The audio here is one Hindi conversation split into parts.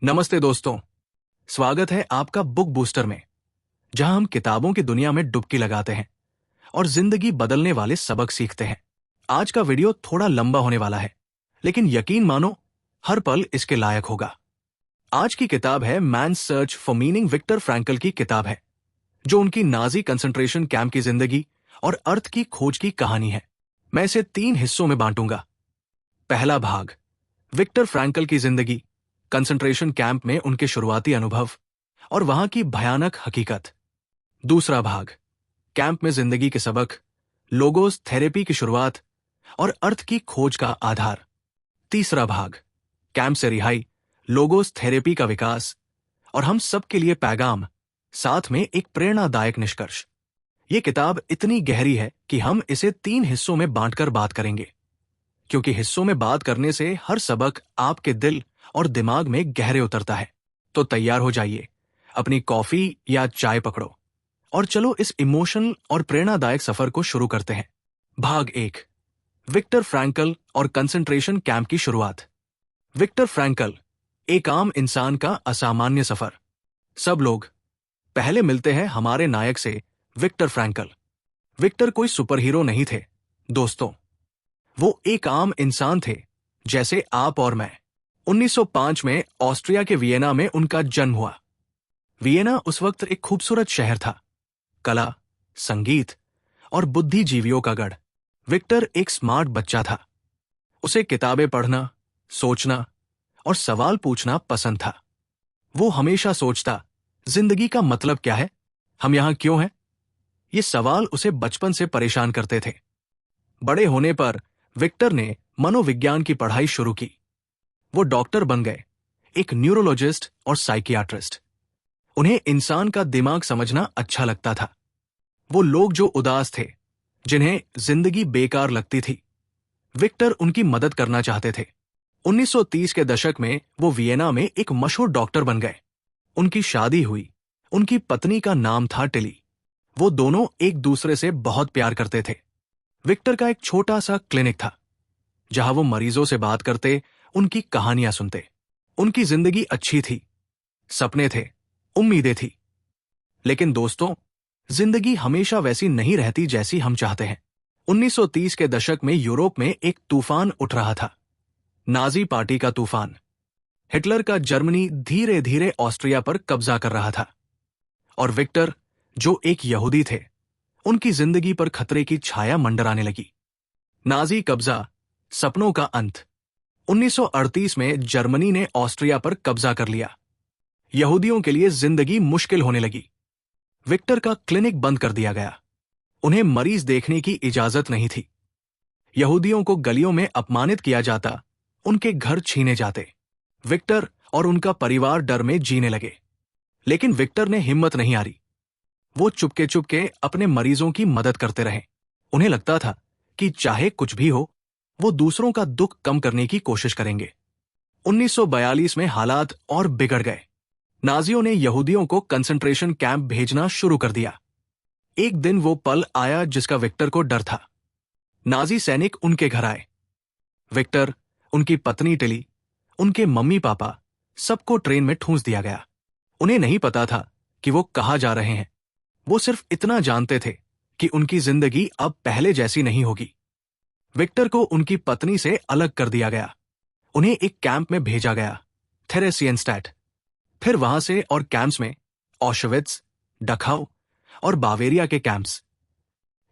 नमस्ते दोस्तों, स्वागत है आपका बुक बूस्टर में, जहां हम किताबों की दुनिया में डुबकी लगाते हैं और जिंदगी बदलने वाले सबक सीखते हैं। आज का वीडियो थोड़ा लंबा होने वाला है, लेकिन यकीन मानो हर पल इसके लायक होगा। आज की किताब है man's search for meaning. Victor Frankl की किताब है, जो उनकी नाजी कंसंट्रेशन कैंप की जिंदगी और अर्थ की खोज की कहानी है। मैं इसे 3 हिस्सों में बांटूंगा। पहला भाग, विक्टर फ्रैंकल की जिंदगी, कंसंट्रेशन कैंप में उनके शुरुआती अनुभव और वहां की भयानक हकीकत। दूसरा भाग, कैंप में जिंदगी के सबक, लोगोस थेरेपी की शुरुआत और अर्थ की खोज का आधार। तीसरा भाग, कैंप से रिहाई, लोगोस थेरेपी का विकास और हम सब के लिए पैगाम, साथ में एक प्रेरणादायक निष्कर्ष। यह किताब इतनी गहरी है कि हम इसे 3 हिस्सों में बांटकर बात करेंगे, क्योंकि हिस्सों में बात करने से हर सबक आपके दिल और दिमाग में गहरे उतरता है। तो तैयार हो जाइए, अपनी कॉफी या चाय पकड़ो और चलो इस इमोशनल और प्रेरणादायक सफर को शुरू करते हैं। भाग 1, विक्टर फ्रैंकल और कंसंट्रेशन कैंप की शुरुआत। विक्टर फ्रैंकल, एक आम इंसान का असामान्य सफर। सब लोग पहले मिलते हैं हमारे नायक से, विक्टर फ्रैंकल। विक्टर कोई सुपर हीरो नहीं थे दोस्तों, वो एक आम इंसान थे, जैसे आप और मैं। 1905 में ऑस्ट्रिया के वियना में उनका जन्म हुआ। वियना उस वक्त एक खूबसूरत शहर था, कला, संगीत और बुद्धिजीवियों का गढ़। विक्टर एक स्मार्ट बच्चा था। उसे किताबें पढ़ना, सोचना और सवाल पूछना पसंद था। वो हमेशा सोचता, जिंदगी का मतलब क्या है, हम यहां क्यों हैं? ये सवाल उसे बचपन से परेशान करते थे। बड़े होने पर विक्टर ने मनोविज्ञान की पढ़ाई शुरू की। वो डॉक्टर बन गए, एक न्यूरोलॉजिस्ट और साइकियाट्रिस्ट। उन्हें इंसान का दिमाग समझना अच्छा लगता था। वो लोग जो उदास थे, जिन्हें जिंदगी बेकार लगती थी, विक्टर उनकी मदद करना चाहते थे। 1930 के दशक में वो वियना में एक मशहूर डॉक्टर बन गए। उनकी शादी हुई। उनकी पत्नी का नाम था टिली। वो दोनों एक दूसरे से बहुत प्यार करते थे। विक्टर का एक छोटा सा क्लिनिक था, जहां वो मरीजों से बात करते, उनकी कहानियां सुनते। उनकी जिंदगी अच्छी थी, सपने थे, उम्मीदें थी। लेकिन दोस्तों, जिंदगी हमेशा वैसी नहीं रहती जैसी हम चाहते हैं। 1930 के दशक में यूरोप में एक तूफान उठ रहा था, नाजी पार्टी का तूफान। हिटलर का जर्मनी धीरे धीरे ऑस्ट्रिया पर कब्जा कर रहा था, और विक्टर, जो एक यहूदी थे, उनकी जिंदगी पर खतरे की छाया मंडराने लगी। नाजी कब्जा, सपनों का अंत। 1938 में जर्मनी ने ऑस्ट्रिया पर कब्जा कर लिया। यहूदियों के लिए जिंदगी मुश्किल होने लगी। विक्टर का क्लिनिक बंद कर दिया गया। उन्हें मरीज देखने की इजाजत नहीं थी। यहूदियों को गलियों में अपमानित किया जाता, उनके घर छीने जाते। विक्टर और उनका परिवार डर में जीने लगे। लेकिन विक्टर ने हिम्मत नहीं हारी। वो चुपके चुपके अपने मरीजों की मदद करते रहे। उन्हें लगता था कि चाहे कुछ भी हो, वो दूसरों का दुख कम करने की कोशिश करेंगे। 1942 में हालात और बिगड़ गए। नाजियों ने यहूदियों को कंसंट्रेशन कैंप भेजना शुरू कर दिया। एक दिन वो पल आया जिसका विक्टर को डर था। नाजी सैनिक उनके घर आए। विक्टर, उनकी पत्नी टिली, उनके मम्मी पापा, सबको ट्रेन में ठूंस दिया गया। उन्हें नहीं पता था कि वो कहां जा रहे हैं। वो सिर्फ इतना जानते थे कि उनकी जिंदगी अब पहले जैसी नहीं होगी। विक्टर को उनकी पत्नी से अलग कर दिया गया। उन्हें एक कैंप में भेजा गया, थेरेसियनस्टैट। फिर वहां से और कैंप्स में, ऑशविट्ज, डखाउ और बावेरिया के कैंप्स।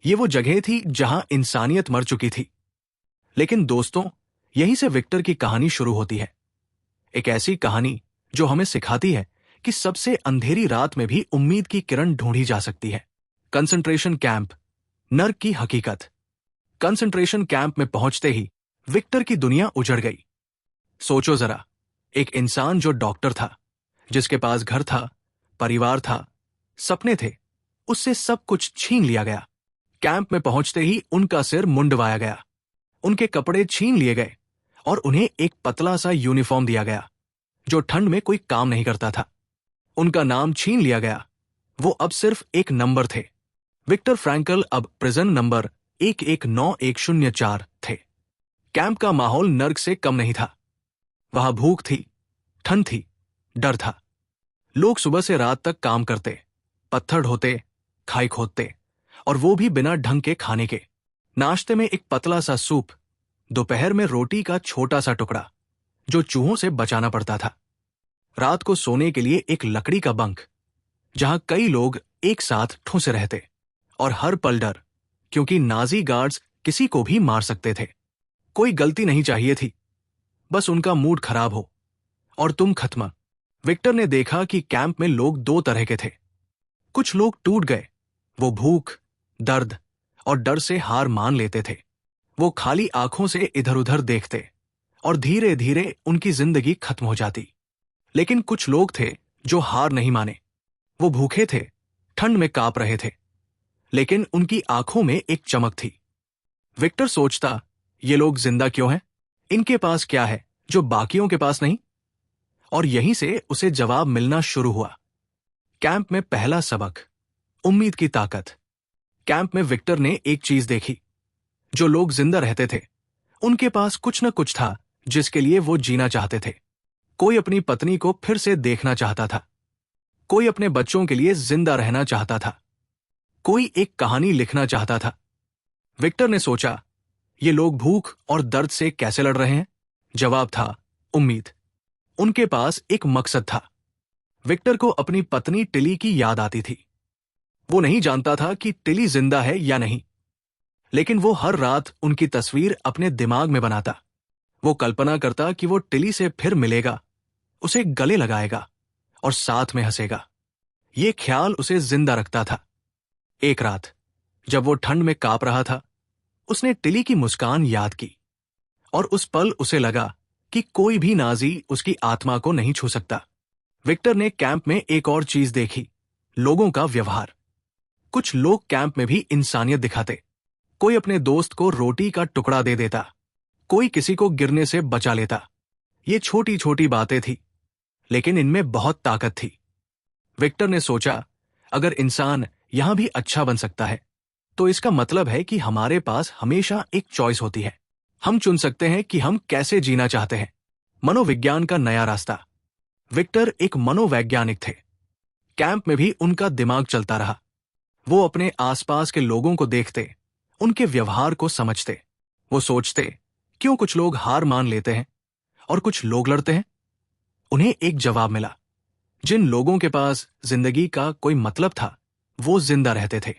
ये वो जगह थी जहां इंसानियत मर चुकी थी। लेकिन दोस्तों, यहीं से विक्टर की कहानी शुरू होती है। एक ऐसी कहानी जो हमें सिखाती है कि सबसे अंधेरी रात में भी उम्मीद की किरण ढूंढी जा सकती है। कंसंट्रेशन कैंप, नर्क की हकीकत। कंसंट्रेशन कैंप में पहुंचते ही विक्टर की दुनिया उजड़ गई। सोचो जरा, एक इंसान जो डॉक्टर था, जिसके पास घर था, परिवार था, सपने थे, उससे सब कुछ छीन लिया गया। कैंप में पहुंचते ही उनका सिर मुंडवाया गया, उनके कपड़े छीन लिए गए और उन्हें एक पतला सा यूनिफॉर्म दिया गया, जो ठंड में कोई काम नहीं करता था। उनका नाम छीन लिया गया। वो अब सिर्फ एक नंबर थे। विक्टर फ्रैंकल अब प्रिजन नंबर 119104 थे। कैंप का माहौल नर्क से कम नहीं था। वहां भूख थी, ठंड थी, डर था। लोग सुबह से रात तक काम करते, पत्थर ढोते, खाई खोदते, और वो भी बिना ढंग के खाने के। नाश्ते में एक पतला सा सूप, दोपहर में रोटी का छोटा सा टुकड़ा जो चूहों से बचाना पड़ता था, रात को सोने के लिए एक लकड़ी का बंक जहां कई लोग एक साथ ठूंसे रहते, और हर पल डर, क्योंकि नाजी गार्ड्स किसी को भी मार सकते थे। कोई गलती नहीं चाहिए थी, बस उनका मूड खराब हो और तुम खत्म। विक्टर ने देखा कि कैंप में लोग दो तरह के थे। कुछ लोग टूट गए, वो भूख, दर्द और डर से हार मान लेते थे। वो खाली आंखों से इधर उधर देखते और धीरे धीरे उनकी जिंदगी खत्म हो जाती। लेकिन कुछ लोग थे जो हार नहीं माने। वो भूखे थे, ठंड में कांप रहे थे, लेकिन उनकी आंखों में एक चमक थी। विक्टर सोचता, ये लोग जिंदा क्यों हैं? इनके पास क्या है जो बाकियों के पास नहीं? और यहीं से उसे जवाब मिलना शुरू हुआ। कैंप में पहला सबक, उम्मीद की ताकत। कैंप में विक्टर ने एक चीज देखी, जो लोग जिंदा रहते थे उनके पास कुछ न कुछ था जिसके लिए वो जीना चाहते थे। कोई अपनी पत्नी को फिर से देखना चाहता था, कोई अपने बच्चों के लिए जिंदा रहना चाहता था, कोई एक कहानी लिखना चाहता था। विक्टर ने सोचा, ये लोग भूख और दर्द से कैसे लड़ रहे हैं? जवाब था उम्मीद। उनके पास एक मकसद था। विक्टर को अपनी पत्नी टिली की याद आती थी। वो नहीं जानता था कि टिली जिंदा है या नहीं, लेकिन वो हर रात उनकी तस्वीर अपने दिमाग में बनाता। वो कल्पना करता कि वो टिली से फिर मिलेगा, उसे गले लगाएगा और साथ में हंसेगा। ये ख्याल उसे जिंदा रखता था। एक रात जब वो ठंड में कांप रहा था, उसने टिली की मुस्कान याद की, और उस पल उसे लगा कि कोई भी नाजी उसकी आत्मा को नहीं छू सकता। विक्टर ने कैंप में एक और चीज देखी, लोगों का व्यवहार। कुछ लोग कैंप में भी इंसानियत दिखाते। कोई अपने दोस्त को रोटी का टुकड़ा दे देता, कोई किसी को गिरने से बचा लेता। ये छोटी छोटी बातें थी, लेकिन इनमें बहुत ताकत थी। विक्टर ने सोचा, अगर इंसान यहां भी अच्छा बन सकता है, तो इसका मतलब है कि हमारे पास हमेशा एक चॉइस होती है। हम चुन सकते हैं कि हम कैसे जीना चाहते हैं। मनोविज्ञान का नया रास्ता। विक्टर एक मनोवैज्ञानिक थे। कैंप में भी उनका दिमाग चलता रहा। वो अपने आसपास के लोगों को देखते, उनके व्यवहार को समझते। वो सोचते, क्यों कुछ लोग हार मान लेते हैं और कुछ लोग लड़ते हैं? उन्हें एक जवाब मिला, जिन लोगों के पास जिंदगी का कोई मतलब था, वो जिंदा रहते थे।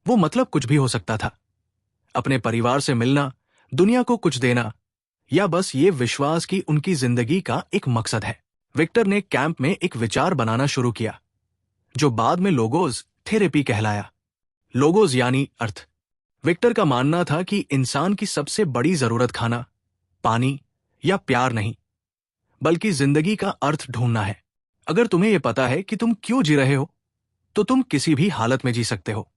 वो मतलब कुछ भी हो सकता था, अपने परिवार से मिलना, दुनिया को कुछ देना, या बस ये विश्वास कि उनकी जिंदगी का एक मकसद है। विक्टर ने कैंप में एक विचार बनाना शुरू किया, जो बाद में लोगोज थेरेपी कहलाया। लोगोज यानी अर्थ। विक्टर का मानना था कि इंसान की सबसे बड़ी जरूरत खाना, पानी या प्यार नहीं, बल्कि जिंदगी का अर्थ ढूंढना है। अगर तुम्हें यह पता है कि तुम क्यों जी रहे हो, तो तुम किसी भी हालत में जी सकते हो।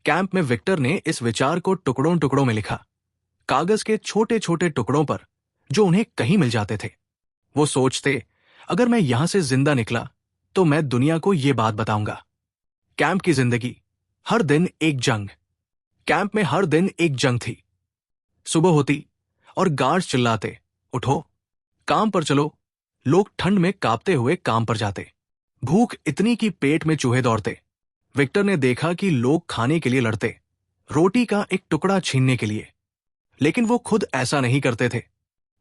कैंप में विक्टर ने इस विचार को टुकड़ों टुकड़ों में लिखा, कागज के छोटे छोटे टुकड़ों पर, जो उन्हें कहीं मिल जाते थे। वो सोचते, अगर मैं यहां से जिंदा निकला तो मैं दुनिया को यह बात बताऊंगा। कैंप की जिंदगी, हर दिन एक जंग। कैंप में हर दिन एक जंग थी। सुबह होती और गार्ड्स चिल्लाते, उठो, काम पर चलो। लोग ठंड में कांपते हुए काम पर जाते। भूख इतनी कि पेट में चूहे दौड़ते। विक्टर ने देखा कि लोग खाने के लिए लड़ते, रोटी का एक टुकड़ा छीनने के लिए। लेकिन वो खुद ऐसा नहीं करते थे।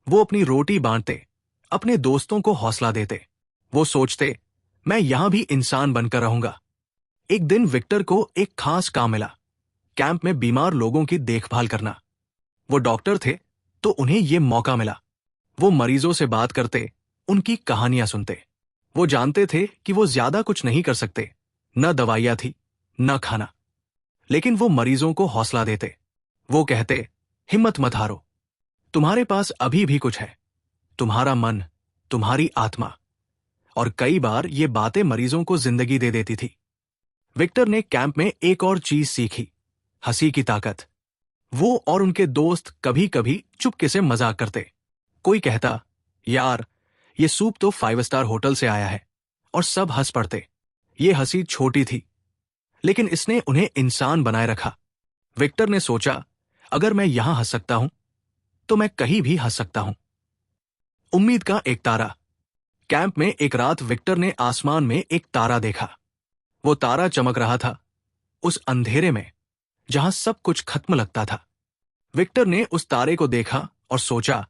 वो अपनी रोटी बांटते, अपने दोस्तों को हौसला देते। वो सोचते, मैं यहां भी इंसान बनकर रहूंगा। एक दिन विक्टर को एक खास काम मिला, कैंप में बीमार लोगों की देखभाल करना। वो डॉक्टर थे, तो उन्हें यह मौका मिला। वो मरीजों से बात करते, उनकी कहानियां सुनते। वो जानते थे कि वो ज्यादा कुछ नहीं कर सकते, न दवाइयां थी, न खाना, लेकिन वो मरीजों को हौसला देते। वो कहते, हिम्मत मत हारो, तुम्हारे पास अभी भी कुछ है, तुम्हारा मन, तुम्हारी आत्मा। और कई बार ये बातें मरीजों को जिंदगी दे देती थी। विक्टर ने कैंप में एक और चीज सीखी, हंसी की ताकत। वो और उनके दोस्त कभी कभी चुपके से मजाक करते। कोई कहता, यार ये सूप तो 5 स्टार होटल से आया है, और सब हंस पड़ते। ये हंसी छोटी थी, लेकिन इसने उन्हें इंसान बनाए रखा। विक्टर ने सोचा, अगर मैं यहां हंस सकता हूं, तो मैं कहीं भी हंस सकता हूं। उम्मीद का एक तारा। कैंप में एक रात विक्टर ने आसमान में एक तारा देखा। वो तारा चमक रहा था उस अंधेरे में जहां सब कुछ खत्म लगता था। विक्टर ने उस तारे को देखा और सोचा,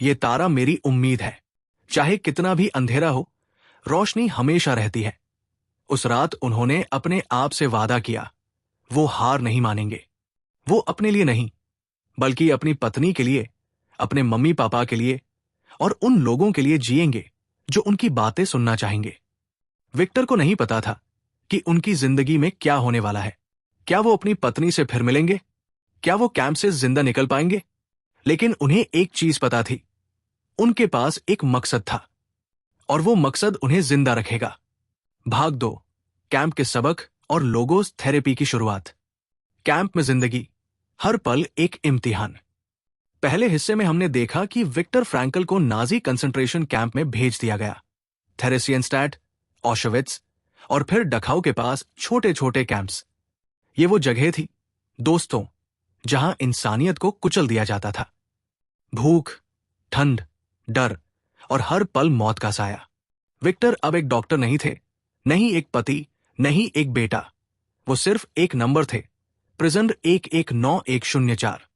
ये तारा मेरी उम्मीद है। चाहे कितना भी अंधेरा हो, रोशनी हमेशा रहती है। उस रात उन्होंने अपने आप से वादा किया, वो हार नहीं मानेंगे। वो अपने लिए नहीं, बल्कि अपनी पत्नी के लिए, अपने मम्मी पापा के लिए और उन लोगों के लिए जिएंगे जो उनकी बातें सुनना चाहेंगे। विक्टर को नहीं पता था कि उनकी जिंदगी में क्या होने वाला है। क्या वो अपनी पत्नी से फिर मिलेंगे? क्या वो कैंप से जिंदा निकल पाएंगे? लेकिन उन्हें एक चीज पता थी, उनके पास एक मकसद था और वो मकसद उन्हें जिंदा रखेगा। भाग 2, कैंप के सबक और लोगोस थेरेपी की शुरुआत। कैंप में जिंदगी, हर पल एक इम्तिहान। पहले हिस्से में हमने देखा कि विक्टर फ्रैंकल को नाजी कंसंट्रेशन कैंप में भेज दिया गया। थेरेसियनस्टैट, ऑशविट्ज और फिर डखाउ के पास छोटे छोटे कैंप्स। ये वो जगह थी, दोस्तों, जहां इंसानियत को कुचल दिया जाता था। भूख, ठंड, डर और हर पल मौत का साया। विक्टर अब एक डॉक्टर नहीं थे, नहीं एक पति, नहीं एक बेटा। वो सिर्फ एक नंबर थे, प्रिजन 119104।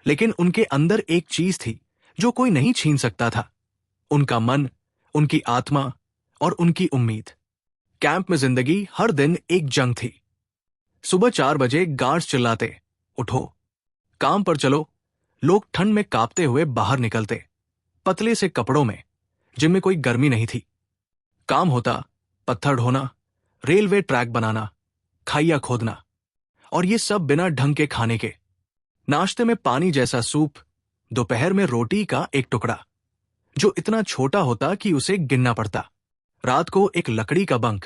लेकिन उनके अंदर एक चीज थी जो कोई नहीं छीन सकता था, उनका मन, उनकी आत्मा और उनकी उम्मीद। कैंप में जिंदगी हर दिन एक जंग थी। सुबह 4 बजे गार्ड्स चिल्लाते, उठो, काम पर चलो। लोग ठंड में कांपते हुए बाहर निकलते, पतले से कपड़ों में, जिनमें कोई गर्मी नहीं थी। काम होता पत्थर ढोना, रेलवे ट्रैक बनाना, खाइया खोदना, और ये सब बिना ढंग के खाने के। नाश्ते में पानी जैसा सूप, दोपहर में रोटी का एक टुकड़ा जो इतना छोटा होता कि उसे गिनना पड़ता। रात को एक लकड़ी का बंक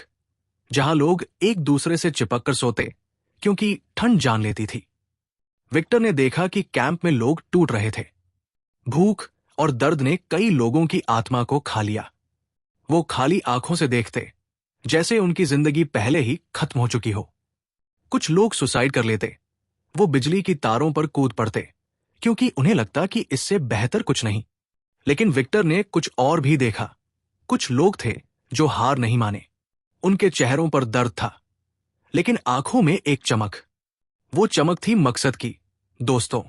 जहां लोग एक दूसरे से चिपक कर सोते क्योंकि ठंड जान लेती थी। विक्टर ने देखा कि कैंप में लोग टूट रहे थे। भूख और दर्द ने कई लोगों की आत्मा को खा लिया। वो खाली आंखों से देखते, जैसे उनकी जिंदगी पहले ही खत्म हो चुकी हो। कुछ लोग सुसाइड कर लेते, वो बिजली की तारों पर कूद पड़ते क्योंकि उन्हें लगता कि इससे बेहतर कुछ नहीं। लेकिन विक्टर ने कुछ और भी देखा। कुछ लोग थे जो हार नहीं माने। उनके चेहरों पर दर्द था, लेकिन आंखों में एक चमक। वो चमक थी मकसद की, दोस्तों।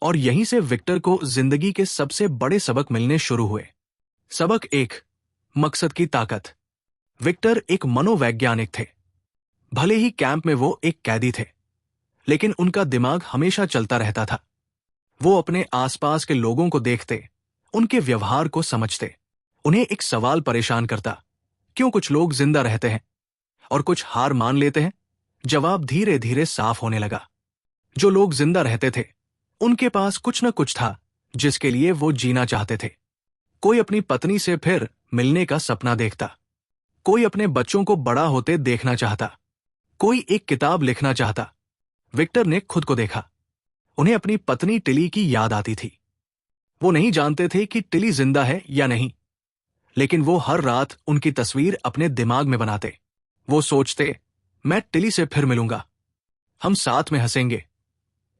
और यहीं से विक्टर को जिंदगी के सबसे बड़े सबक मिलने शुरू हुए। सबक 1, मकसद की ताकत। विक्टर एक मनोवैज्ञानिक थे। भले ही कैंप में वो एक कैदी थे, लेकिन उनका दिमाग हमेशा चलता रहता था। वो अपने आसपास के लोगों को देखते, उनके व्यवहार को समझते। उन्हें एक सवाल परेशान करता, क्यों कुछ लोग जिंदा रहते हैं और कुछ हार मान लेते हैं? जवाब धीरे धीरे साफ होने लगा। जो लोग जिंदा रहते थे, उनके पास कुछ न कुछ था जिसके लिए वो जीना चाहते थे। कोई अपनी पत्नी से फिर मिलने का सपना देखता, कोई अपने बच्चों को बड़ा होते देखना चाहता, कोई एक किताब लिखना चाहता। विक्टर ने खुद को देखा। उन्हें अपनी पत्नी टिली की याद आती थी। वो नहीं जानते थे कि टिली जिंदा है या नहीं, लेकिन वो हर रात उनकी तस्वीर अपने दिमाग में बनाते। वो सोचते, मैं टिली से फिर मिलूंगा, हम साथ में हंसेंगे।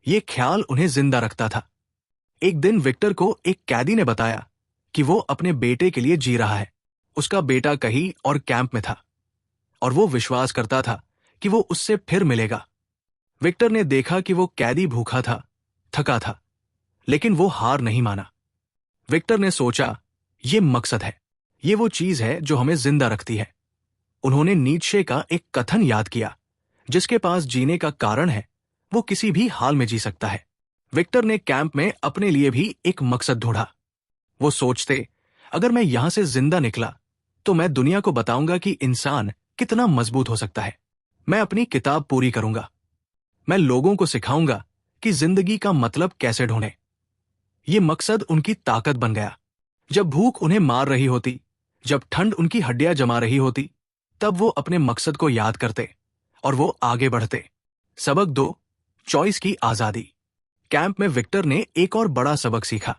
ये ख्याल उन्हें जिंदा रखता था। एक दिन विक्टर को एक कैदी ने बताया कि वो अपने बेटे के लिए जी रहा है। उसका बेटा कहीं और कैंप में था और वो विश्वास करता था कि वो उससे फिर मिलेगा। विक्टर ने देखा कि वो कैदी भूखा था, थका था, लेकिन वो हार नहीं माना। विक्टर ने सोचा, ये मकसद है, ये वो चीज है जो हमें जिंदा रखती है। उन्होंने नीत्शे का एक कथन याद किया, जिसके पास जीने का कारण है, वो किसी भी हाल में जी सकता है। विक्टर ने कैंप में अपने लिए भी एक मकसद ढूंढा। वो सोचते, अगर मैं यहां से जिंदा निकला तो मैं दुनिया को बताऊंगा कि इंसान कितना मजबूत हो सकता है। मैं अपनी किताब पूरी करूंगा। मैं लोगों को सिखाऊंगा कि जिंदगी का मतलब कैसे ढूंढें। ये मकसद उनकी ताकत बन गया। जब भूख उन्हें मार रही होती, जब ठंड उनकी हड्डियां जमा रही होती, तब वो अपने मकसद को याद करते और वो आगे बढ़ते। सबक 2, चॉइस की आजादी। कैंप में विक्टर ने एक और बड़ा सबक सीखा।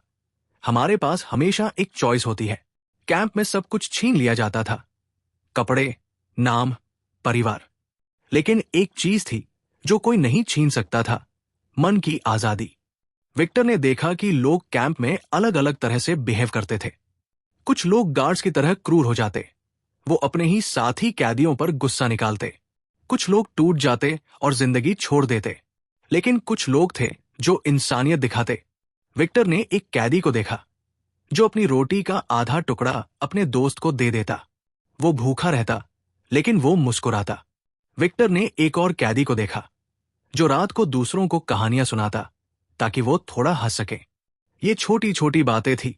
हमारे पास हमेशा एक चॉइस होती है। कैंप में सब कुछ छीन लिया जाता था, कपड़े, नाम, परिवार, लेकिन एक चीज थी जो कोई नहीं छीन सकता था, मन की आजादी। विक्टर ने देखा कि लोग कैंप में अलग अलग तरह से बिहेव करते थे। कुछ लोग गार्ड्स की तरह क्रूर हो जाते, वो अपने ही साथी कैदियों पर गुस्सा निकालते। कुछ लोग टूट जाते और जिंदगी छोड़ देते। लेकिन कुछ लोग थे जो इंसानियत दिखाते। विक्टर ने एक कैदी को देखा जो अपनी रोटी का आधा टुकड़ा अपने दोस्त को दे देता। वो भूखा रहता, लेकिन वो मुस्कुराता। विक्टर ने एक और कैदी को देखा जो रात को दूसरों को कहानियां सुनाता ताकि वो थोड़ा हंस सके। ये छोटी छोटी बातें थी,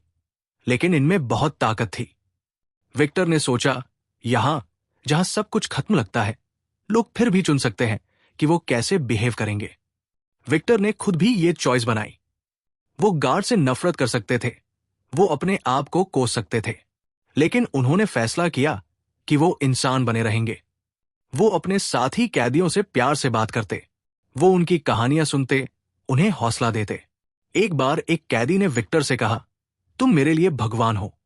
लेकिन इनमें बहुत ताकत थी। विक्टर ने सोचा, यहां जहां सब कुछ खत्म लगता है, लोग फिर भी चुन सकते हैं कि वो कैसे बिहेव करेंगे। विक्टर ने खुद भी ये चॉइस बनाई। वो गार्ड से नफरत कर सकते थे, वो अपने आप को कोस सकते थे, लेकिन उन्होंने फैसला किया कि वो इंसान बने रहेंगे। वो अपने साथी कैदियों से प्यार से बात करते, वो उनकी कहानियां सुनते, उन्हें हौसला देते। एक बार एक कैदी ने विक्टर से कहा, तुम मेरे लिए भगवान हो,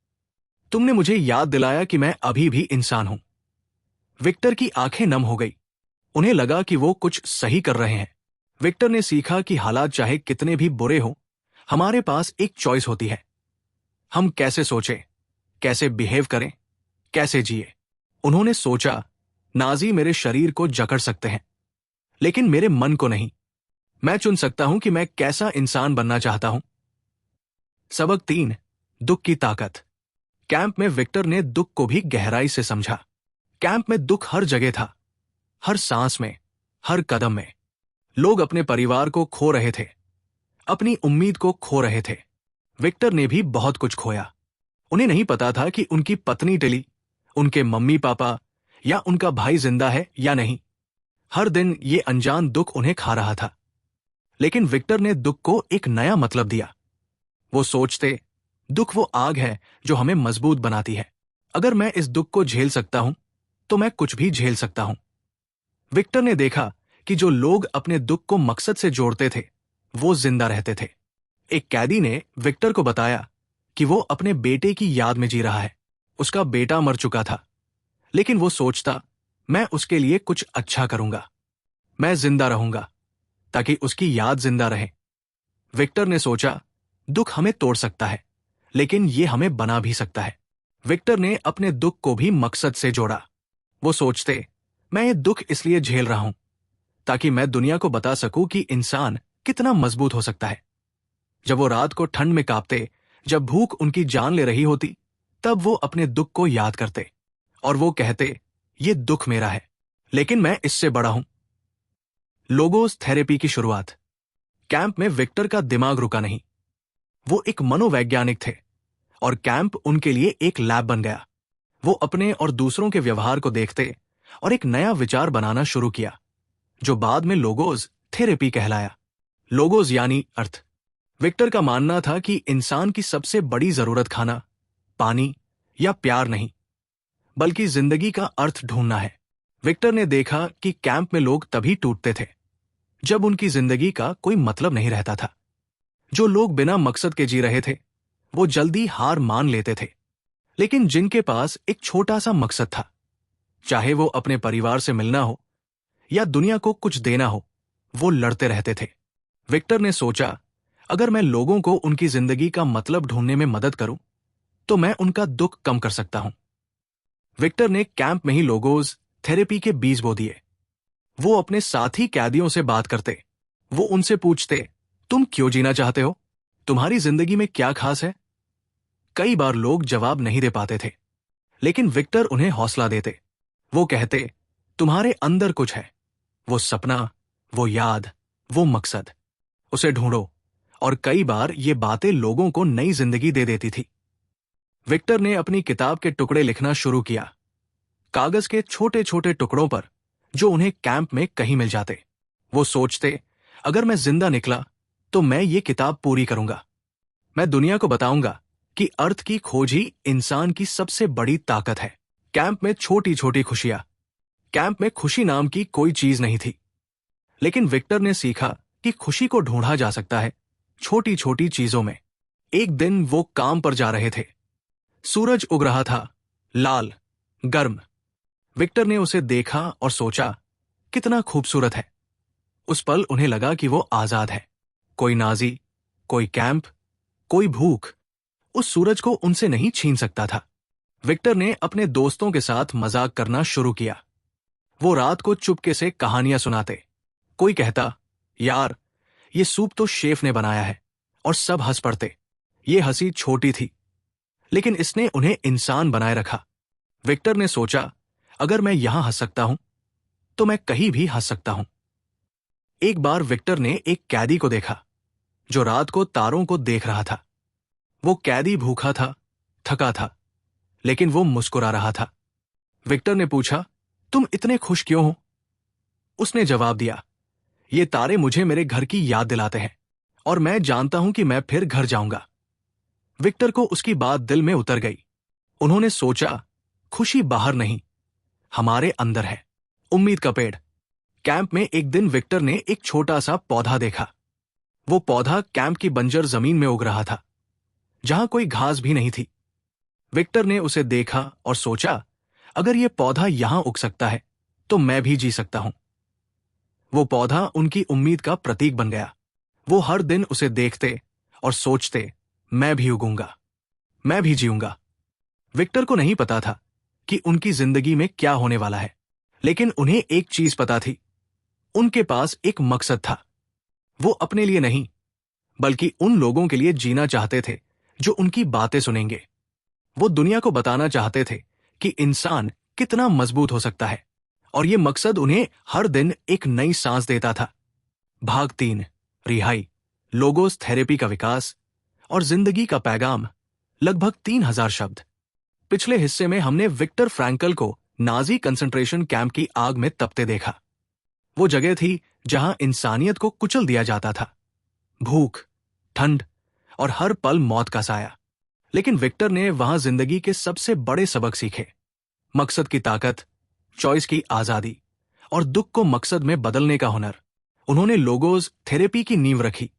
तुमने मुझे याद दिलाया कि मैं अभी भी इंसान हूं। विक्टर की आंखें नम हो गई। उन्हें लगा कि वो कुछ सही कर रहे हैं। विक्टर ने सीखा कि हालात चाहे कितने भी बुरे हों, हमारे पास एक चॉइस होती है। हम कैसे सोचें, कैसे बिहेव करें, कैसे जिए। उन्होंने सोचा, नाजी मेरे शरीर को जकड़ सकते हैं, लेकिन मेरे मन को नहीं। मैं चुन सकता हूं कि मैं कैसा इंसान बनना चाहता हूं। सबक 3, दुख की ताकत। कैंप में विक्टर ने दुख को भी गहराई से समझा। कैंप में दुख हर जगह था, हर सांस में, हर कदम में। लोग अपने परिवार को खो रहे थे, अपनी उम्मीद को खो रहे थे। विक्टर ने भी बहुत कुछ खोया। उन्हें नहीं पता था कि उनकी पत्नी टिली, उनके मम्मी पापा या उनका भाई जिंदा है या नहीं। हर दिन ये अनजान दुख उन्हें खा रहा था। लेकिन विक्टर ने दुख को एक नया मतलब दिया। वो सोचते, दुख वो आग है जो हमें मजबूत बनाती है। अगर मैं इस दुख को झेल सकता हूं, तो मैं कुछ भी झेल सकता हूं। विक्टर ने देखा कि जो लोग अपने दुख को मकसद से जोड़ते थे, वो जिंदा रहते थे। एक कैदी ने विक्टर को बताया कि वो अपने बेटे की याद में जी रहा है। उसका बेटा मर चुका था, लेकिन वो सोचता, मैं उसके लिए कुछ अच्छा करूंगा, मैं जिंदा रहूंगा ताकि उसकी याद जिंदा रहे। विक्टर ने सोचा, दुख हमें तोड़ सकता है, लेकिन ये हमें बना भी सकता है। विक्टर ने अपने दुख को भी मकसद से जोड़ा। वो सोचते, मैं ये दुख इसलिए झेल रहा हूं ताकि मैं दुनिया को बता सकूं कि इंसान कितना मजबूत हो सकता है। जब वो रात को ठंड में कांपते, जब भूख उनकी जान ले रही होती, तब वो अपने दुख को याद करते और वो कहते, ये दुख मेरा है, लेकिन मैं इससे बड़ा हूं। लोगोस थेरेपी की शुरुआत। कैंप में विक्टर का दिमाग रुका नहीं। वो एक मनोवैज्ञानिक थे और कैंप उनके लिए एक लैब बन गया। वो अपने और दूसरों के व्यवहार को देखते और एक नया विचार बनाना शुरू किया, जो बाद में लोगोस थेरेपी कहलाया। लोगोस यानी अर्थ। विक्टर का मानना था कि इंसान की सबसे बड़ी जरूरत खाना, पानी या प्यार नहीं, बल्कि जिंदगी का अर्थ ढूंढना है। विक्टर ने देखा कि कैंप में लोग तभी टूटते थे जब उनकी जिंदगी का कोई मतलब नहीं रहता था। जो लोग बिना मकसद के जी रहे थे, वो जल्दी हार मान लेते थे। लेकिन जिनके पास एक छोटा सा मकसद था, चाहे वो अपने परिवार से मिलना हो या दुनिया को कुछ देना हो, वो लड़ते रहते थे। विक्टर ने सोचा, अगर मैं लोगों को उनकी जिंदगी का मतलब ढूंढने में मदद करूं, तो मैं उनका दुख कम कर सकता हूं। विक्टर ने कैंप में ही लोगोस थेरेपी के बीज बो दिए। वो अपने साथी कैदियों से बात करते। वो उनसे पूछते, तुम क्यों जीना चाहते हो? तुम्हारी जिंदगी में क्या खास है? कई बार लोग जवाब नहीं दे पाते थे, लेकिन विक्टर उन्हें हौसला देते। वो कहते, तुम्हारे अंदर कुछ है, वो सपना, वो याद, वो मकसद, उसे ढूंढो। और कई बार ये बातें लोगों को नई जिंदगी दे देती थी। विक्टर ने अपनी किताब के टुकड़े लिखना शुरू किया, कागज के छोटे छोटे टुकड़ों पर जो उन्हें कैंप में कहीं मिल जाते। वो सोचते, अगर मैं जिंदा निकला तो मैं ये किताब पूरी करूंगा। मैं दुनिया को बताऊंगा कि अर्थ की खोज ही इंसान की सबसे बड़ी ताकत है। कैंप में छोटी छोटी खुशियां। कैंप में खुशी नाम की कोई चीज नहीं थी, लेकिन विक्टर ने सीखा कि खुशी को ढूंढा जा सकता है छोटी छोटी चीजों में। एक दिन वो काम पर जा रहे थे। सूरज उग रहा था, लाल, गर्म। विक्टर ने उसे देखा और सोचा, कितना खूबसूरत है। उस पल उन्हें लगा कि वो आजाद है। कोई नाजी, कोई कैंप, कोई भूख, उस सूरज को उनसे नहीं छीन सकता था। विक्टर ने अपने दोस्तों के साथ मजाक करना शुरू किया। वो रात को चुपके से कहानियां सुनाते। कोई कहता, यार ये सूप तो शेफ ने बनाया है, और सब हंस पड़ते। ये हंसी छोटी थी, लेकिन इसने उन्हें इंसान बनाए रखा। विक्टर ने सोचा, अगर मैं यहां हंस सकता हूं तो मैं कहीं भी हंस सकता हूं। एक बार विक्टर ने एक कैदी को देखा जो रात को तारों को देख रहा था। वो कैदी भूखा था, थका था, लेकिन वो मुस्कुरा रहा था। विक्टर ने पूछा, तुम इतने खुश क्यों हो? उसने जवाब दिया, ये तारे मुझे मेरे घर की याद दिलाते हैं, और मैं जानता हूं कि मैं फिर घर जाऊंगा। विक्टर को उसकी बात दिल में उतर गई। उन्होंने सोचा, खुशी बाहर नहीं, हमारे अंदर है। उम्मीद का पेड़। कैंप में एक दिन विक्टर ने एक छोटा सा पौधा देखा। वो पौधा कैंप की बंजर जमीन में उग रहा था, जहां कोई घास भी नहीं थी। विक्टर ने उसे देखा और सोचा, अगर ये पौधा यहां उग सकता है तो मैं भी जी सकता हूं। वो पौधा उनकी उम्मीद का प्रतीक बन गया। वो हर दिन उसे देखते और सोचते, मैं भी उगूंगा, मैं भी जीऊंगा। विक्टर को नहीं पता था कि उनकी जिंदगी में क्या होने वाला है, लेकिन उन्हें एक चीज पता थी, उनके पास एक मकसद था। वो अपने लिए नहीं, बल्कि उन लोगों के लिए जीना चाहते थे जो उनकी बातें सुनेंगे। वो दुनिया को बताना चाहते थे कि इंसान कितना मजबूत हो सकता है, और ये मकसद उन्हें हर दिन एक नई सांस देता था। भाग 3, रिहाई, लोगोस थेरेपी का विकास और जिंदगी का पैगाम। लगभग 3000 शब्द। पिछले हिस्से में हमने विक्टर फ्रैंकल को नाजी कंसंट्रेशन कैंप की आग में तपते देखा। वो जगह थी जहां इंसानियत को कुचल दिया जाता था। भूख, ठंड और हर पल मौत का साया। लेकिन विक्टर ने वहां जिंदगी के सबसे बड़े सबक सीखे। मकसद की ताकत, चॉइस की आजादी और दुख को मकसद में बदलने का हुनर। उन्होंने लोगोस थेरेपी की नींव रखी,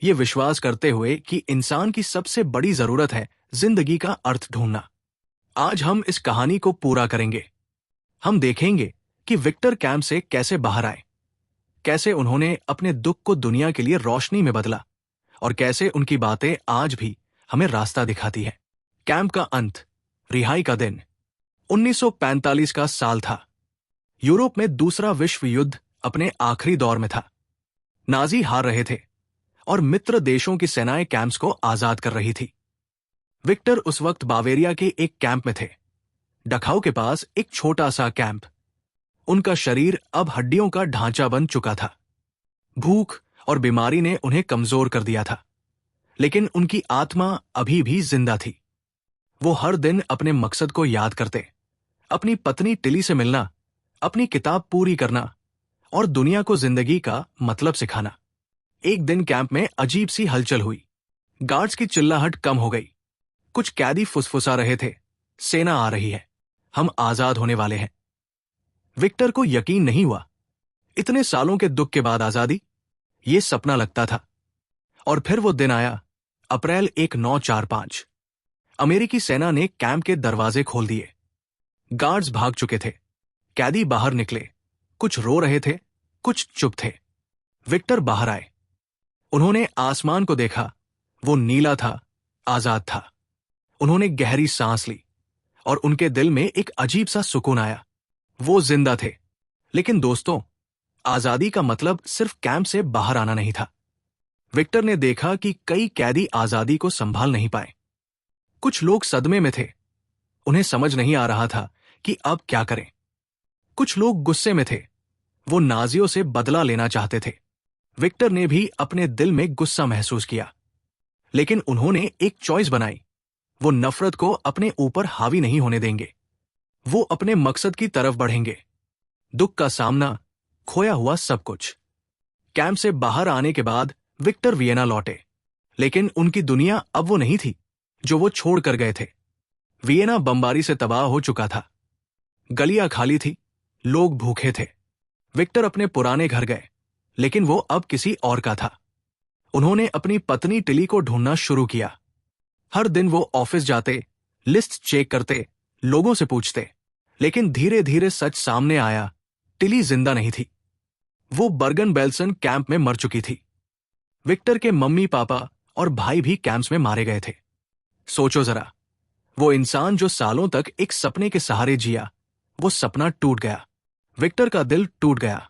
ये विश्वास करते हुए कि इंसान की सबसे बड़ी जरूरत है जिंदगी का अर्थ ढूंढना। आज हम इस कहानी को पूरा करेंगे। हम देखेंगे कि विक्टर कैंप से कैसे बाहर आए, कैसे उन्होंने अपने दुख को दुनिया के लिए रोशनी में बदला, और कैसे उनकी बातें आज भी हमें रास्ता दिखाती है। कैंप का अंत, रिहाई का दिन। 1945 का साल था। यूरोप में दूसरा विश्व युद्ध अपने आखिरी दौर में था। नाजी हार रहे थे और मित्र देशों की सेनाएं कैंप्स को आजाद कर रही थी। विक्टर उस वक्त बावेरिया के एक कैंप में थे, डखाउ के पास एक छोटा सा कैंप। उनका शरीर अब हड्डियों का ढांचा बन चुका था। भूख और बीमारी ने उन्हें कमजोर कर दिया था, लेकिन उनकी आत्मा अभी भी जिंदा थी। वो हर दिन अपने मकसद को याद करते, अपनी पत्नी टिली से मिलना, अपनी किताब पूरी करना और दुनिया को जिंदगी का मतलब सिखाना। एक दिन कैंप में अजीब सी हलचल हुई। गार्ड्स की चिल्लाहट कम हो गई। कुछ कैदी फुसफुसा रहे थे, सेना आ रही है, हम आजाद होने वाले हैं। विक्टर को यकीन नहीं हुआ। इतने सालों के दुख के बाद आजादी, ये सपना लगता था। और फिर वो दिन आया, अप्रैल 1945। अमेरिकी सेना ने कैंप के दरवाजे खोल दिए। गार्ड्स भाग चुके थे, कैदी बाहर निकले, कुछ रो रहे थे, कुछ चुप थे। विक्टर बाहर आए। उन्होंने आसमान को देखा, वो नीला था, आजाद था। उन्होंने गहरी सांस ली और उनके दिल में एक अजीब सा सुकून आया। वो जिंदा थे। लेकिन दोस्तों, आजादी का मतलब सिर्फ कैंप से बाहर आना नहीं था। विक्टर ने देखा कि कई कैदी आजादी को संभाल नहीं पाए। कुछ लोग सदमे में थे, उन्हें समझ नहीं आ रहा था कि अब क्या करें। कुछ लोग गुस्से में थे, वो नाजियों से बदला लेना चाहते थे। विक्टर ने भी अपने दिल में गुस्सा महसूस किया, लेकिन उन्होंने एक चॉइस बनाई। वो नफरत को अपने ऊपर हावी नहीं होने देंगे। वो अपने मकसद की तरफ बढ़ेंगे। दुख का सामना, खोया हुआ सब कुछ। कैंप से बाहर आने के बाद विक्टर वियना लौटे, लेकिन उनकी दुनिया अब वो नहीं थी जो वो छोड़ कर गए थे। वियना बमबारी से तबाह हो चुका था। गलियां खाली थी, लोग भूखे थे। विक्टर अपने पुराने घर गए, लेकिन वो अब किसी और का था। उन्होंने अपनी पत्नी टिली को ढूंढना शुरू किया। हर दिन वो ऑफिस जाते, लिस्ट चेक करते, लोगों से पूछते, लेकिन धीरे धीरे सच सामने आया, टिली जिंदा नहीं थी। वो बर्गन बेल्सन कैंप में मर चुकी थी। विक्टर के मम्मी पापा और भाई भी कैंप्स में मारे गए थे। सोचो जरा, वो इंसान जो सालों तक एक सपने के सहारे जिया, वो सपना टूट गया। विक्टर का दिल टूट गया।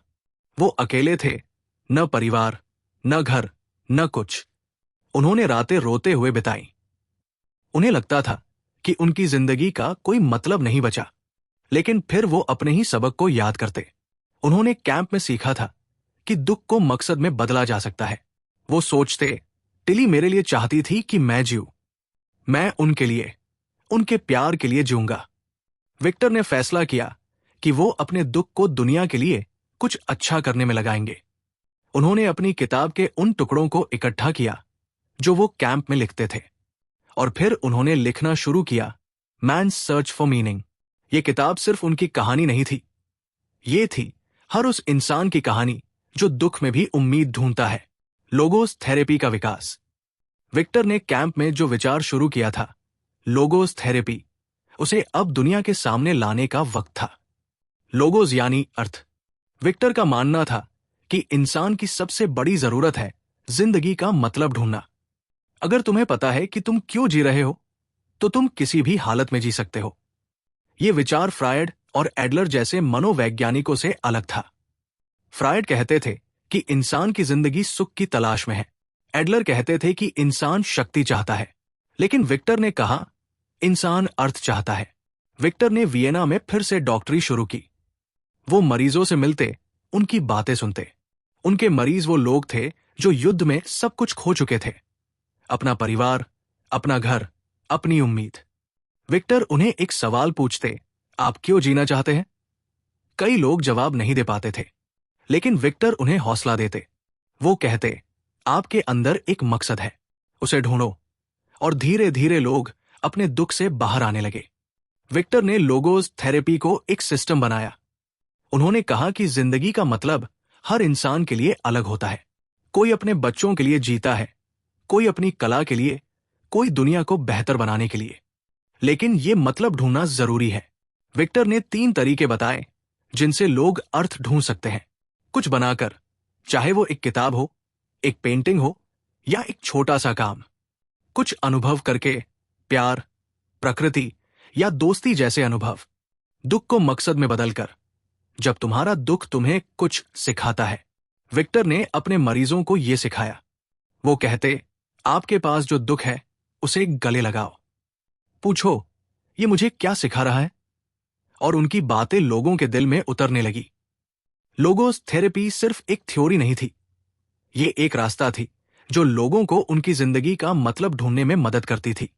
वो अकेले थे, न परिवार, न घर, न कुछ। उन्होंने रातें रोते हुए बिताई। उन्हें लगता था कि उनकी जिंदगी का कोई मतलब नहीं बचा। लेकिन फिर वो अपने ही सबक को याद करते। उन्होंने कैंप में सीखा था कि दुख को मकसद में बदला जा सकता है। वो सोचते, टिली मेरे लिए चाहती थी कि मैं जीऊं। मैं उनके लिए, उनके प्यार के लिए जीऊंगा। विक्टर ने फैसला किया कि वो अपने दुख को दुनिया के लिए कुछ अच्छा करने में लगाएंगे। उन्होंने अपनी किताब के उन टुकड़ों को इकट्ठा किया जो वो कैंप में लिखते थे, और फिर उन्होंने लिखना शुरू किया मैन्स सर्च फॉर मीनिंग। ये किताब सिर्फ उनकी कहानी नहीं थी, ये थी हर उस इंसान की कहानी जो दुख में भी उम्मीद ढूंढता है। लोगोस थेरेपी का विकास। विक्टर ने कैंप में जो विचार शुरू किया था, लोगोस थेरेपी, उसे अब दुनिया के सामने लाने का वक्त था। लोगोस यानी अर्थ। विक्टर का मानना था कि इंसान की सबसे बड़ी जरूरत है जिंदगी का मतलब ढूंढना। अगर तुम्हें पता है कि तुम क्यों जी रहे हो, तो तुम किसी भी हालत में जी सकते हो। यह विचार फ्रायड और एडलर जैसे मनोवैज्ञानिकों से अलग था। फ्रायड कहते थे कि इंसान की जिंदगी सुख की तलाश में है। एडलर कहते थे कि इंसान शक्ति चाहता है। लेकिन विक्टर ने कहा, इंसान अर्थ चाहता है। विक्टर ने वियना में फिर से डॉक्टरी शुरू की। वो मरीजों से मिलते, उनकी बातें सुनते। उनके मरीज वो लोग थे जो युद्ध में सब कुछ खो चुके थे, अपना परिवार, अपना घर, अपनी उम्मीद। विक्टर उन्हें एक सवाल पूछते, आप क्यों जीना चाहते हैं? कई लोग जवाब नहीं दे पाते थे, लेकिन विक्टर उन्हें हौसला देते। वो कहते, आपके अंदर एक मकसद है, उसे ढूंढो। और धीरे धीरे लोग अपने दुख से बाहर आने लगे। विक्टर ने लोगोस थेरेपी को एक सिस्टम बनाया। उन्होंने कहा कि जिंदगी का मतलब हर इंसान के लिए अलग होता है। कोई अपने बच्चों के लिए जीता है, कोई अपनी कला के लिए, कोई दुनिया को बेहतर बनाने के लिए। लेकिन ये मतलब ढूंढना जरूरी है। विक्टर ने 3 तरीके बताए जिनसे लोग अर्थ ढूंढ सकते हैं। कुछ बनाकर, चाहे वो एक किताब हो, एक पेंटिंग हो, या एक छोटा सा काम। कुछ अनुभव करके, प्यार, प्रकृति या दोस्ती जैसे अनुभव। दुख को मकसद में बदलकर, जब तुम्हारा दुख तुम्हें कुछ सिखाता है। विक्टर ने अपने मरीजों को यह सिखाया। वो कहते, आपके पास जो दुख है उसे गले लगाओ। पूछो, ये मुझे क्या सिखा रहा है? और उनकी बातें लोगों के दिल में उतरने लगी। लोगोस थेरेपी सिर्फ एक थ्योरी नहीं थी, ये एक रास्ता थी जो लोगों को उनकी जिंदगी का मतलब ढूंढने में मदद करती थी।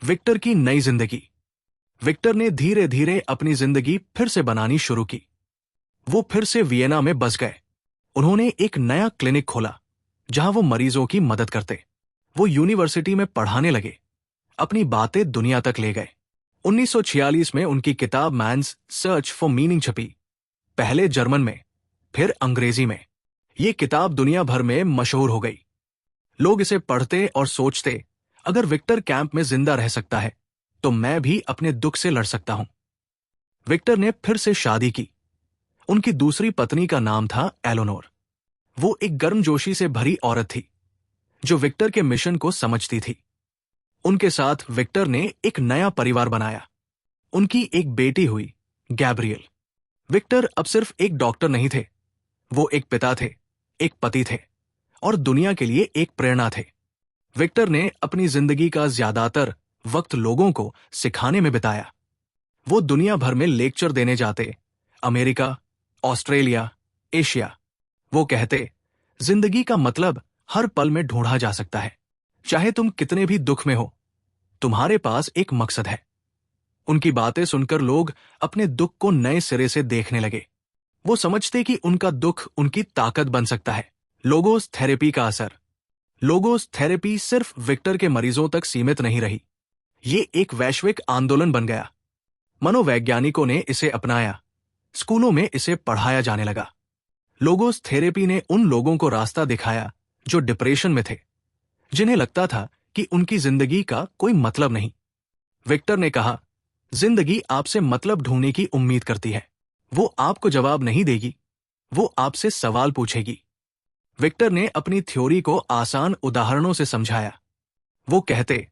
विक्टर की नई जिंदगी। विक्टर ने धीरे धीरे अपनी जिंदगी फिर से बनानी शुरू की। वो फिर से वियना में बस गए। उन्होंने एक नया क्लिनिक खोला जहां वो मरीजों की मदद करते। वो यूनिवर्सिटी में पढ़ाने लगे, अपनी बातें दुनिया तक ले गए। 1946 में उनकी किताब मैन्स सर्च फॉर मीनिंग छपी, पहले जर्मन में, फिर अंग्रेजी में। ये किताब दुनिया भर में मशहूर हो गई। लोग इसे पढ़ते और सोचते, अगर विक्टर कैंप में जिंदा रह सकता है तो मैं भी अपने दुख से लड़ सकता हूं। विक्टर ने फिर से शादी की। उनकी दूसरी पत्नी का नाम था एलोनोर। वो एक गर्मजोशी से भरी औरत थी जो विक्टर के मिशन को समझती थी। उनके साथ विक्टर ने एक नया परिवार बनाया। उनकी एक बेटी हुई, गैब्रियल। विक्टर अब सिर्फ एक डॉक्टर नहीं थे, वो एक पिता थे, एक पति थे, और दुनिया के लिए एक प्रेरणा थे। विक्टर ने अपनी जिंदगी का ज्यादातर वक्त लोगों को सिखाने में बिताया। वो दुनिया भर में लेक्चर देने जाते, अमेरिका, ऑस्ट्रेलिया, एशिया। वो कहते, जिंदगी का मतलब हर पल में ढूंढा जा सकता है। चाहे तुम कितने भी दुख में हो, तुम्हारे पास एक मकसद है। उनकी बातें सुनकर लोग अपने दुख को नए सिरे से देखने लगे। वो समझते कि उनका दुख उनकी ताकत बन सकता है। लोगोस थेरेपी का असर। लोगोस थेरेपी सिर्फ विक्टर के मरीजों तक सीमित नहीं रही, ये एक वैश्विक आंदोलन बन गया। मनोवैज्ञानिकों ने इसे अपनाया, स्कूलों में इसे पढ़ाया जाने लगा। लोगोस थेरेपी ने उन लोगों को रास्ता दिखाया जो डिप्रेशन में थे, जिन्हें लगता था कि उनकी जिंदगी का कोई मतलब नहीं। विक्टर ने कहा, जिंदगी आपसे मतलब ढूंढने की उम्मीद करती है। वो आपको जवाब नहीं देगी, वो आपसे सवाल पूछेगी। विक्टर ने अपनी थ्योरी को आसान उदाहरणों से समझाया। वो कहते,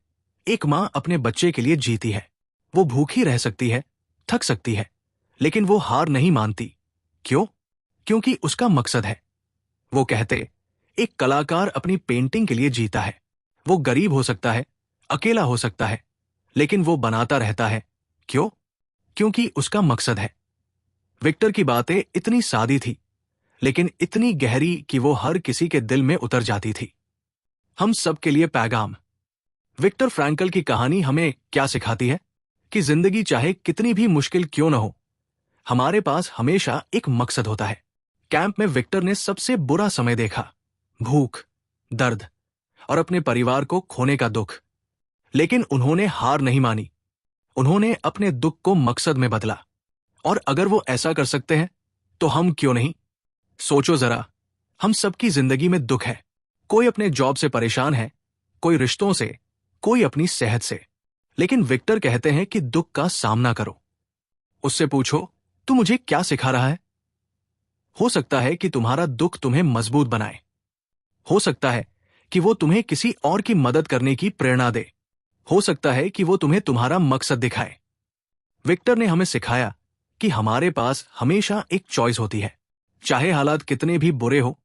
एक माँ अपने बच्चे के लिए जीती है। वो भूखी रह सकती है, थक सकती है, लेकिन वो हार नहीं मानती। क्यों? क्योंकि उसका मकसद है। वो कहते, एक कलाकार अपनी पेंटिंग के लिए जीता है। वो गरीब हो सकता है, अकेला हो सकता है, लेकिन वो बनाता रहता है। क्यों? क्योंकि उसका मकसद है। विक्टर की बातें इतनी सादी थी, लेकिन इतनी गहरी कि वो हर किसी के दिल में उतर जाती थी। हम सब के लिए पैगाम। विक्टर फ्रैंकल की कहानी हमें क्या सिखाती है? कि जिंदगी चाहे कितनी भी मुश्किल क्यों न हो, हमारे पास हमेशा एक मकसद होता है। कैंप में विक्टर ने सबसे बुरा समय देखा, भूख, दर्द और अपने परिवार को खोने का दुख। लेकिन उन्होंने हार नहीं मानी। उन्होंने अपने दुख को मकसद में बदला। और अगर वो ऐसा कर सकते हैं, तो हम क्यों नहीं? सोचो जरा, हम सबकी जिंदगी में दुख है। कोई अपने जॉब से परेशान है, कोई रिश्तों से, कोई अपनी सेहत से। लेकिन विक्टर कहते हैं कि दुख का सामना करो। उससे पूछो, तू मुझे क्या सिखा रहा है? हो सकता है कि तुम्हारा दुख तुम्हें मजबूत बनाए। हो सकता है कि वो तुम्हें किसी और की मदद करने की प्रेरणा दे। हो सकता है कि वो तुम्हें तुम्हारा मकसद दिखाए। विक्टर ने हमें सिखाया कि हमारे पास हमेशा एक चॉइस होती है। चाहे हालात कितने भी बुरे हो,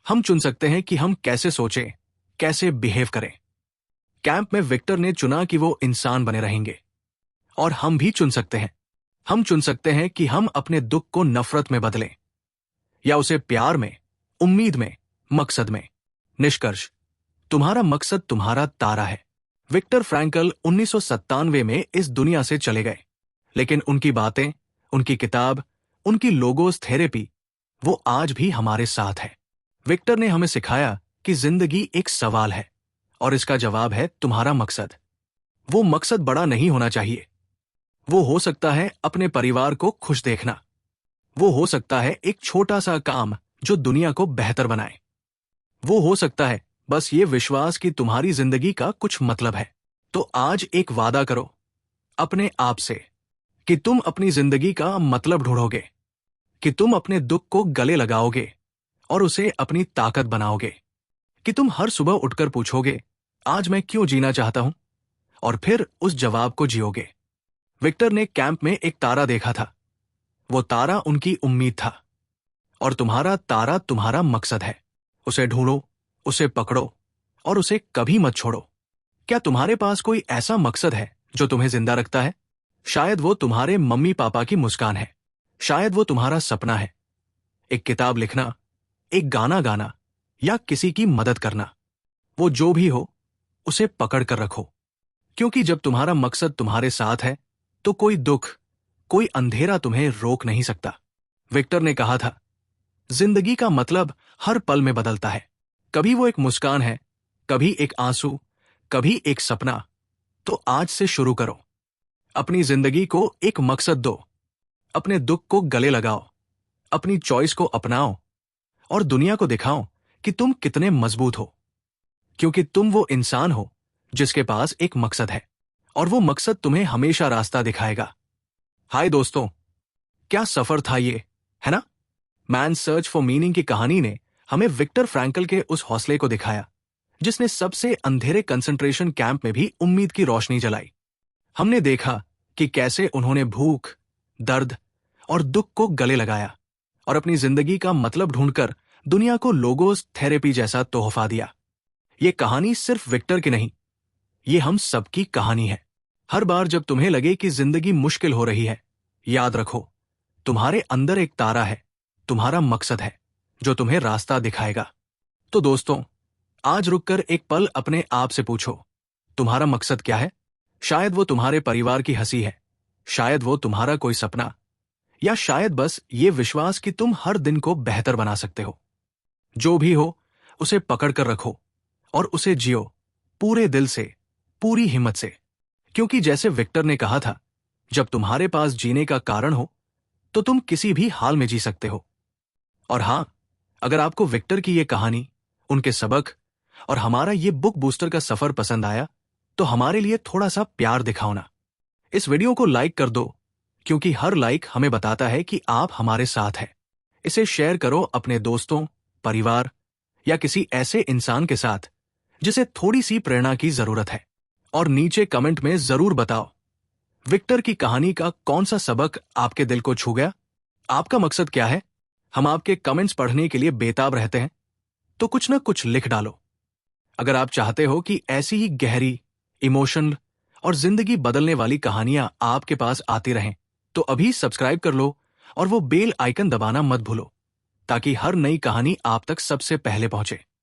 हम चुन सकते हैं कि हम कैसे सोचें, कैसे बिहेव करें। कैंप में विक्टर ने चुना कि वो इंसान बने रहेंगे। और हम भी चुन सकते हैं। हम चुन सकते हैं कि हम अपने दुख को नफरत में बदलें, या उसे प्यार में, उम्मीद में, मकसद में। निष्कर्ष, तुम्हारा मकसद तुम्हारा तारा है। विक्टर फ्रैंकल 1997 में इस दुनिया से चले गए, लेकिन उनकी बातें, उनकी किताब, उनकी लोगोस थेरेपी, वो आज भी हमारे साथ है। विक्टर ने हमें सिखाया कि जिंदगी एक सवाल है, और इसका जवाब है तुम्हारा मकसद। वो मकसद बड़ा नहीं होना चाहिए। वो हो सकता है अपने परिवार को खुश देखना। वो हो सकता है एक छोटा सा काम जो दुनिया को बेहतर बनाए। वो हो सकता है बस ये विश्वास कि तुम्हारी जिंदगी का कुछ मतलब है। तो आज एक वादा करो अपने आप से कि तुम अपनी जिंदगी का मतलब ढूंढोगे, कि तुम अपने दुख को गले लगाओगे और उसे अपनी ताकत बनाओगे, कि तुम हर सुबह उठकर पूछोगे, आज मैं क्यों जीना चाहता हूं, और फिर उस जवाब को जियोगे। विक्टर ने कैंप में एक तारा देखा था। वो तारा उनकी उम्मीद था। और तुम्हारा तारा तुम्हारा मकसद है। उसे ढूंढो, उसे पकड़ो और उसे कभी मत छोड़ो। क्या तुम्हारे पास कोई ऐसा मकसद है जो तुम्हें जिंदा रखता है? शायद वो तुम्हारे मम्मी पापा की मुस्कान है। शायद वो तुम्हारा सपना है, एक किताब लिखना, एक गाना गाना, या किसी की मदद करना। वो जो भी हो, उसे पकड़ कर रखो, क्योंकि जब तुम्हारा मकसद तुम्हारे साथ है, तो कोई दुख, कोई अंधेरा तुम्हें रोक नहीं सकता। विक्टर ने कहा था, जिंदगी का मतलब हर पल में बदलता है। कभी वो एक मुस्कान है, कभी एक आंसू, कभी एक सपना। तो आज से शुरू करो। अपनी जिंदगी को एक मकसद दो। अपने दुख को गले लगाओ, अपनी चॉइस को अपनाओ और दुनिया को दिखाओ कि तुम कितने मजबूत हो। क्योंकि तुम वो इंसान हो जिसके पास एक मकसद है, और वो मकसद तुम्हें हमेशा रास्ता दिखाएगा। हाय दोस्तों, क्या सफर था ये, है ना? मैन सर्च फॉर मीनिंग की कहानी ने हमें विक्टर फ्रैंकल के उस हौसले को दिखाया जिसने सबसे अंधेरे कंसंट्रेशन कैंप में भी उम्मीद की रोशनी जलाई। हमने देखा कि कैसे उन्होंने भूख, दर्द और दुख को गले लगाया और अपनी जिंदगी का मतलब ढूंढकर दुनिया को लोगोस थेरेपी जैसा तोहफा दिया। ये कहानी सिर्फ विक्टर की नहीं, ये हम सबकी कहानी है। हर बार जब तुम्हें लगे कि जिंदगी मुश्किल हो रही है, याद रखो, तुम्हारे अंदर एक तारा है, तुम्हारा मकसद है, जो तुम्हें रास्ता दिखाएगा। तो दोस्तों, आज रुककर एक पल अपने आप से पूछो, तुम्हारा मकसद क्या है? शायद वो तुम्हारे परिवार की हंसी है, शायद वो तुम्हारा कोई सपना, या शायद बस ये विश्वास कि तुम हर दिन को बेहतर बना सकते हो। जो भी हो, उसे पकड़ कर रखो और उसे जियो, पूरे दिल से, पूरी हिम्मत से। क्योंकि जैसे विक्टर ने कहा था, जब तुम्हारे पास जीने का कारण हो, तो तुम किसी भी हाल में जी सकते हो। और हां, अगर आपको विक्टर की ये कहानी, उनके सबक और हमारा ये बुक बूस्टर का सफर पसंद आया, तो हमारे लिए थोड़ा सा प्यार दिखाओ ना। इस वीडियो को लाइक कर दो, क्योंकि हर लाइक हमें बताता है कि आप हमारे साथ हैं। इसे शेयर करो अपने दोस्तों, परिवार या किसी ऐसे इंसान के साथ जिसे थोड़ी सी प्रेरणा की जरूरत है। और नीचे कमेंट में जरूर बताओ विक्टर की कहानी का कौन सा सबक आपके दिल को छू गया। आपका मकसद क्या है? हम आपके कमेंट्स पढ़ने के लिए बेताब रहते हैं, तो कुछ ना कुछ लिख डालो। अगर आप चाहते हो कि ऐसी ही गहरी, इमोशनल और जिंदगी बदलने वाली कहानियां आपके पास आती रहें, तो अभी सब्सक्राइब कर लो और वो बेल आइकन दबाना मत भूलो, ताकि हर नई कहानी आप तक सबसे पहले पहुंचे।